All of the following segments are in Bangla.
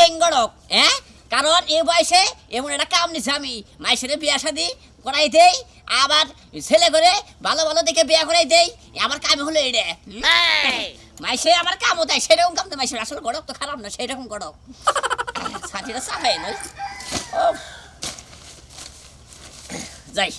এঙ্গড়ক হ্যাঁ কারণ এই বয়সে এমন একটা কাম নিছে আমি মাইসের বিয়া শাদি করাই দেই আবার ছেলে করে ভালো ভালো দেখে বিয়া করাই দেই আমার কাম হলো এইটা মাইসে আমার কামও দেয় সেরকম কাম তো মাইসের আসলে গড়ক তো খারাপ না সেরকম গড়ক ছাতিটা চাপাই নয় যাই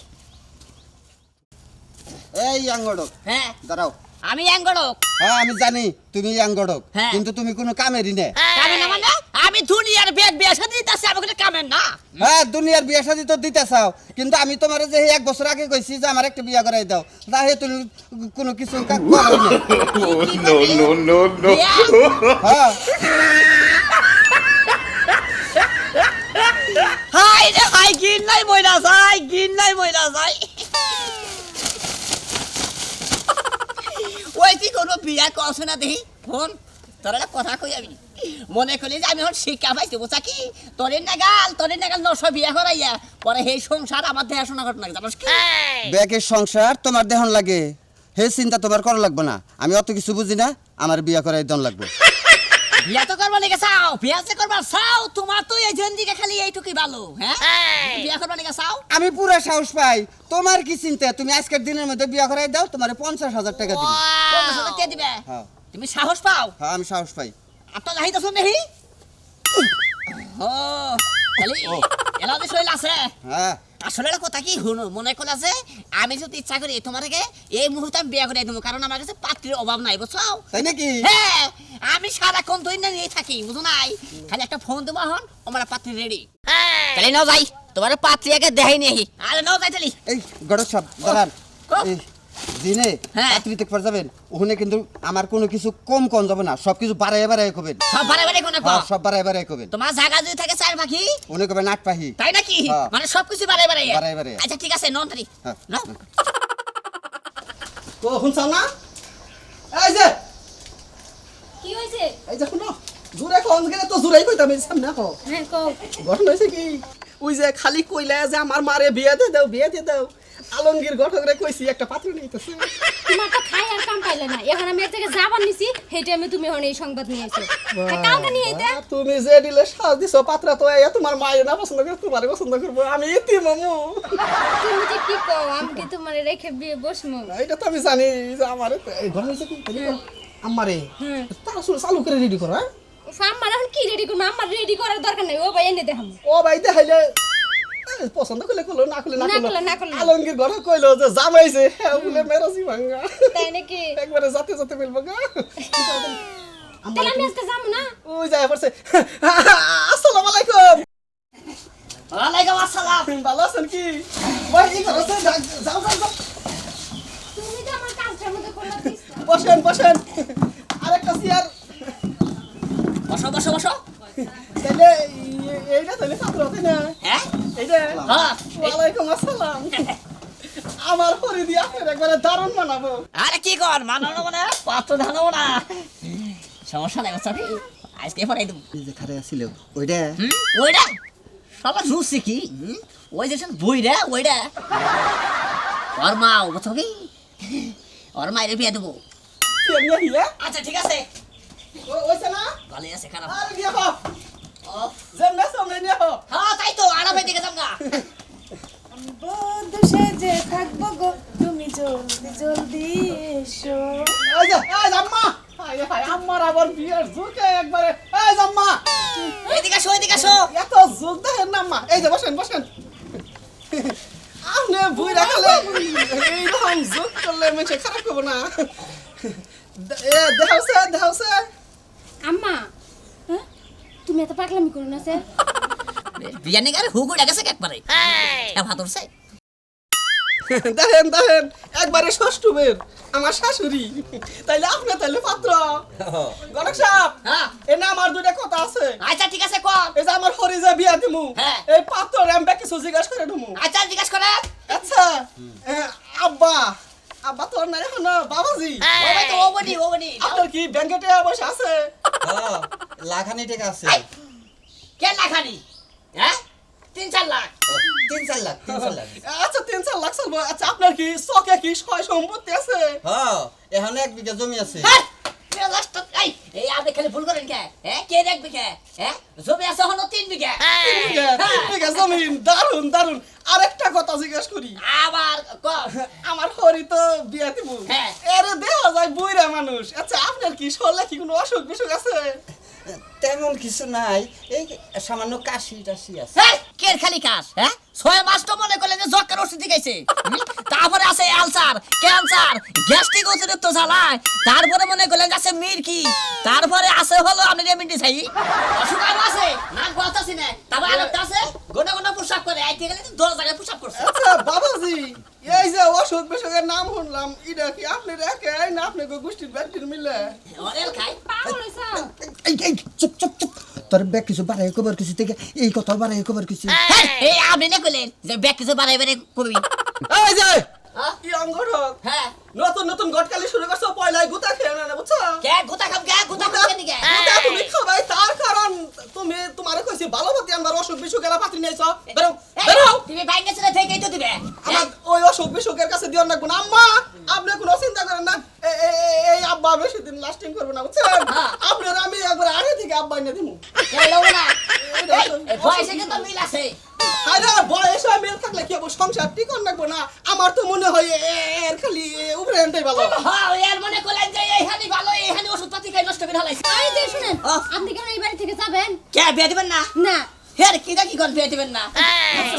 এই আঙ্গড়ক হ্যাঁ দাঁড়াও আমি এঙ্গড়ক হ্যাঁ আমি জানি তুমি আঙ্গড়ক হ্যাঁ। কিন্তু তুমি কোনো কামেরই না কামে না মানে আমি দুনিয়ার বিয়া শাদি দিতেছি আমি কোনো কামের না হ্যাঁ দুনিয়ার বিয়ে শাদী তো দিতে চাও কিন্তু আমি তোমার যে 1 বছর আগে কইছি যে আমার একটা বিয়া করাই দাও তাহে তুমি কোনো কিছু করো না No. হ্যাঁ হাই রে হাই গিন নাই মইরা যায় ওই কি করবো বিয়া করছে না দেখি ফোন তোর একটা কথা কই আমি মনে করলি যে আমি এখন শিক্ষা পাইছি বোঝা কি তোরের নাগাল নশো বিয়া করাইয়া পরে সেই সংসার আমার দেখাশোনা করতে লাগে জানোস কি ব্যাকের সংসার তোমার দেহন লাগে হে চিন্তা তোমার করা লাগবে না আমি অত কিছু বুঝি না আমার বিয়া করাই দন লাগবে বিয়া তো করবা নাকি চাও বিয়া যে করবা চাও তোমার তো এই জিন্দিকে খালি এইটুকুই ভালো হ্যাঁ বিয়া করবা নাকি চাও আমি পুরা সাহস পাই তোমার কি চিন্তা তুমি আজকের দিনের মধ্যে বিয়া করাই দাও তোমার 50,000 টাকা দিবি 50,000 টাকা দিবে হ্যাঁ তুমি সাহস পাও হ্যাঁ আমি সাহস পাই আপনার লাহিত শুন দেখি ও খালি এলাতে শৈল আছে হ্যাঁ আসলে একটা কথা কি শুনো মনে করলা যে আমি যদি ইচ্ছা করি তোমাকে এই মুহূর্তে আমি বিয়া করে দেবো কারণ আমার কাছে পাত্রীর অভাব নাই বুঝছো তাই নাকি হ্যাঁ আমি সারাক্ষণ ধরে না নিয়ে থাকি বুঝো নাই খালি একটা ফোন দেবো এখন আমার পাত্রী রেডি তাহলে নাও যাই তোমার পাত্রী আগে দেখাই নেই আরে নাও যাই তাহলে এই গড়ক সব দাঁড়ান এই দিনে হ্যাঁ। রাত্রি দেখতে যাবেন ওখানে কিন্তু আমার কোনো কিছু কম যাবে না সবকিছু বাড়াই কবেন সব বারে কোনে হ্যাঁ, সব বাড়াই কবেন তোমার জায়গা যদি থাকে চার পাখি উনি কবেন 8 পাহি তাই নাকি হ্যাঁ। মানে সবকিছু বারে বারে। আচ্ছা ঠিক আছে নন তারি হ্যাঁ। নাও ও শুনছাও না এই যে কি হইছে এই যে শুনো জোরে কোন গেলে তো জোরেই কইতাম এই সামনে কো হ্যাঁ কও ঘটনা হইছে কি ওই যে খালি কইলা যে আমার মারে বিয়ে দিয়ে দাও আলমগীর ঘটকরে কইছি একটা পাত্র নিতেছে তোমার তো খাই আর কাম পাইলে না এখন আমি এক জায়গায় যাবার নিছি সেই টাইমে তুমি হন এই সংবাদ নিয়ে আইছো কাউকে নিয়ে আইতে তুমি যে দিলে সাজ দিছো পাত্র তো এই তোমার মায়ের না পছন্দ করে তোমারে পছন্দ করবো আমি ইতি মামু তুমি যে কি কও আমি কি তোমার রেখে বিয়ে বসমু এটা তো আমি জানি যে আমার এই ঘটনা হইছে কি আমারে তারা চালু করে রেডি করো হ্যাঁ আমার এখন কি রেডি করবো আমার রেডি করার দরকার নাই ও ভাই এনে দেখাম ও ভাই দেখাইলে পছন্দ করলে করলো না করলে না করলে। আলমগীর ঘরে কইলো যে জামাইছে হ্যাঁ বলে মেরাজি ভাঙ্গা তাই নাকি একবারে যাতে মিলবো গা তাহলে আমি আজকে যাবো না ওই যায় পড়ছে আসসালামু আলাইকুম ওয়ালাইকুম আসসালাম ভালো আছেন কি ভাই এই ঘরে যাও তুমি তো আমার কাজটার মধ্যে করলা দিস বসেন আরেকটা চেয়ার বসো তাইলে এইটা তাইলে ছাত্র তাই না হ্যাঁ এইটা হ্যাঁ ওয়ালাইকুম আসসালাম আমার হরি দিয়া আপনার একবারে দারুণ বানাবো আরে কি কর মানানো মানে পাত্র ধানো না সমস্যা নাই বাচ্চা আজকে পড়াই দেবো এই যে খারে আছিল ওইটা ওইটা সবার রুচি কি ওই যে বইটা ওইটা ওর মা বুঝছো কি ওর মায়ের বিয়ে দেবো চেয়ার নিয়ে আচ্ছা ঠিক আছে ওইছে না ভালোই আছে খারাপ আর নিয়ে হো যেমন সামনে নিয়ে হো হ্যাঁ তাই তো আরামে দিকে যাম না বন্ধু সেজে থাকবো গো তুমি জলদি এসো এই আম্মা হাই আম্মার আবার বিয়ের ঝুঁকে একবারে এই আম্মা এদিকে আসো এত ঝুঁক দেখেন না আম্মা এই যে বসেন আপনি বুই রাখলে এইরকম ঝুঁক করলে মেয়ে খারাপ করবো না দেখাওছে আম্মা হ্যাঁ তুমি এত পাগলামি করো না স্যার বিয়ে নিয়ে গেলে হুকুর গেছে একবারে ভাতরছে দেখেন একবারে ষষ্ঠবের আমার শাশুড়ি তাইলে আপনি তাইলে পাত্র গণক সাহেব হ্যাঁ এনে আমার দুইটা কথা আছে আচ্ছা ঠিক আছে কর এই যে আমার হরিজা বিয়া দিমু হ্যাঁ। এই পাত্র আমি কিছু জিজ্ঞাসা করে দিমু আচ্ছা জিজ্ঞাসা করে আচ্ছা আব্বা তো নাই এখন বাবাজি ও বনি আপনার কি ব্যাংকে টাকা পয়সা আছে হ্যাঁ লাখানি টাকা আছে কে লাখানি হ্যাঁ 3-4 লাখ 3-4 লাখ আচ্ছা 3-4 লাখ চলবো আচ্ছা আপনার কি চকে কি সয় সম্পত্তি আছে হ্যাঁ এখন 1 বিঘা জমি আছে এই আমি খালি খালি ভুল করেন কে হ্যাঁ কে দেখবে কে হ্যাঁ জমি আছে হলো 3 বিঘা ঠিক আছে জমিন দারুন দারুন আরেকটা কথা জিজ্ঞেস করি আবার ক আমার হরি তো বিয়া দিব হ্যাঁ। এরে দেওয়া যায় বুইরা মানুষ আচ্ছা আপনার কি শরীরে কি কোনো অসুখ বিসুখ আছে তেমন কিছু নাই এই সামান্য কাশি টাশি আছে হ্যাঁ কে খালি কাজ হ্যাঁ 6 মাস তো মনে করলেন যে যক্কার ওষুধ দিয়েছে তারপরে আছে আলসার ক্যান্সার গ্যাস্ট্রিক অতিরিক্ত জ্বালায় তারপরে মনে করলেন যে আছে মির্কি তারপরে আছে হলো আপনার এমএনটি চাই অসুখ আরো আছে নাক বলতাছি না তারপর আরেকটা আছে গোটা গোটা পুশ-আপ করে আইতে গেলে 10 জায়গায় পুশ-আপ করছে আচ্ছা বাবাজি এই যে অসুখ বিসুখের নাম শুনলাম এটা কি আপনার একাই না আপনার গোষ্ঠীর ব্যক্তির মিলে অরেল খাই পাগল হইছ এই চুপ চুপ চুপ তোর ব্যাগ কিছু বাড়াই কবার কিছু থেকে এই কথা বাড়াই কবার কিছু এই আপনি না কইলেন যে ব্যাগ কিছু বাড়াই বাড়াই করবি এই যে কি অঙ্গঠক হ্যাঁ নতুন নতুন গটকালি শুরু করছো পয়লাই গুতা খেয়ে না বুঝছো কে গুতা খাম কে গুতা খাম কেন কে গুতা তুমি খাবাই তার কারণ তুমি তোমারে কইছি ভালো মতি আনবার অসুখ বিসুখের পাত্রী নিয়েছো বেরো বেরো তুমি বাইঙ্গে ছেড়ে থেকেই তো দিবে আমার ওই অসুখ বিসুখের কাছে দিও না গুণ আম্মা আপনি কোনো চিন্তা করেন না এই আব্বা বেশি দিন লাস্টিং করবে না বুঝছেন হ্যাঁ। আপনার আমি একবার আগে থেকে আব্বা এনে দিমু এই লোক না এই বয়সে কিন্তু মিল আছে আরে বয়সে মিল থাকলে কি হবে সংসার টিকন রাখবো না আমার তো মনে হয় এর খালি উপরে এনটাই ভালো হ্যাঁ এর মনে করলেন যে এইখানি ভালো এইখানি ওষুধ পাতি খাই নষ্ট করে হলাইছে এই যে শুনেন আপনি কেন এই বাড়ি থেকে যাবেন কে বিয়ে দিবেন না না হের কি দেখি কোন বিয়ে দিবেন না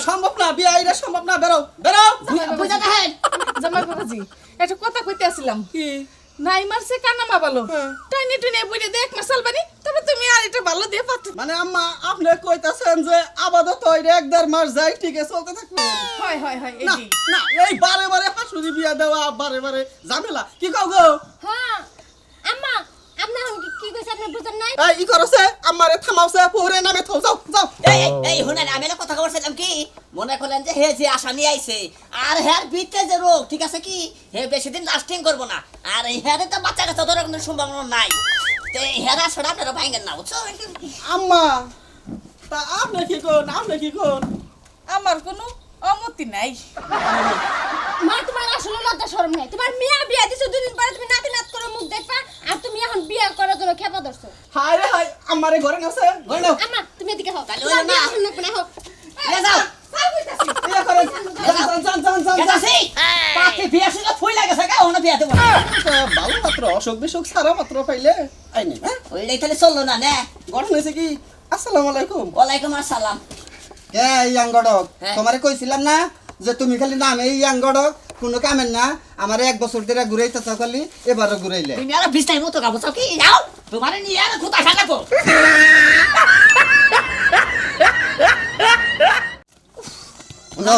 সম্ভব না বিয়ে এটা সম্ভব না বেরো বেরো বুঝা দেখেন জামাই বাবাজি একটা কথা কইতে আসছিলাম কি নাই মারছে কানা মা ভালো হ্যাঁ। টাইনে টুনে বুঝে দেখ মাসাল বানি তবে তুমি আর এটা ভালো দিয়ে পাত্র মানে আম্মা আপনি কইতাছেন যে আপাতত এটা 1-1.5 মাস যাই ঠিক আছে চলতে থাকবে হয় হয় হয় এই না যে। না এই বারে বারে হাসুরি বিয়া দেওয়া বারে বারে ঝামেলা কি কও গো হ্যাঁ আম্মা আপনি এখন কি কইছে আপনি বুঝেন নাই এই ই করছে আমারে থামাওছে পরে নামে থাও যাও যাও এই শুনেন আমি না কথা বলছিলাম কি মনে করলেন যে হে যে আশা নিয়ে আইছে আর হের ভিতরে যে রোগ ঠিক আছে কি হে বেশি দিন লাস্টিং করবো না আর এই হেরে তো বাচ্চা কাচ্চা ধরার কোনো সম্ভাবনা নাই তো এই হেরা ছড়া আপনারা ভাঙেন না বুঝছো আম্মা তা আপনি কি কোন আমার কোনো অমতি নাই মা তোমার আসলে লজ্জা শরম নাই তোমার মিয়া বিয়া দিছো দুদিন পরে তুমি নাতি নাত করে মুখ দেখবা আর তুমি এখন বিয়া করার জন্য খেপা ধরছো হায় রে হায় আমারে ঘরে নাও ঘরে নাও আম্মা তুমি এদিকে হও তাহলে তোমার হলো না। বিয়া এখন লাগবে না হোক এ যাও বিয়া করেন যান গেছাছি পাতি বিয়া শুনে ফুই লাগেছে কা ওনা বিয়া দেব ভালো মাত্র অসুখ বিসুখ সারা মাত্র পাইলে আইনি হ্যাঁ ওইটাই তাহলে চললো না নে গঠন হয়েছে কি আসসালামু আলাইকুম ওয়ালাইকুম আসসালাম কে এই আঙ্গডক হ্যাঁ। তোমারে কইছিলাম না যে তুমি খালি নামে এই আঙ্গডক কোনো কামের না আমার 1 বছর ধরে ঘুরাইতেছ খালি এবারও ঘুরাইলে তুমি আর বিস্তারিত মতো গাবো চাও কি যাও তোমার নিয়ে আর কোথা খালাকো শুনো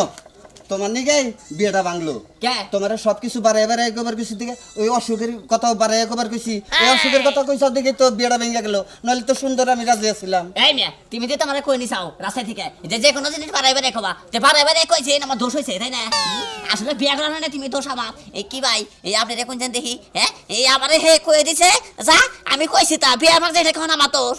তোমার নিগাই বিয়েটা ভাঙলো কে তোমার সবকিছু বাড়াই বাড়াই একবার কইছি দিকে ওই অসুখের কথাও বাড়াই একবার কইছি এই অসুখের কথা কইছাও দেখে তো বিয়েটা ভেঙে গেল নইলে তো সুন্দর আমি রাজি আছিলাম এই মিয়া তুমি যে তোমারে কই নিছাও রাস্তা থেকে যে কোনো জিনিস বাড়াই বাড়াই খাবা যে বাড়াই বাড়াই কইছে আমার দোষ হইছে তাই না আসলে বিয়া করা না তুমি দোষ আমার এই কি ভাই এই আপনি দেখুন যেন দেখি হ্যাঁ এই আমারে হে কই দিছে যা আমি কইছি তা বিয়া আমার যেটা কোন আমার দোষ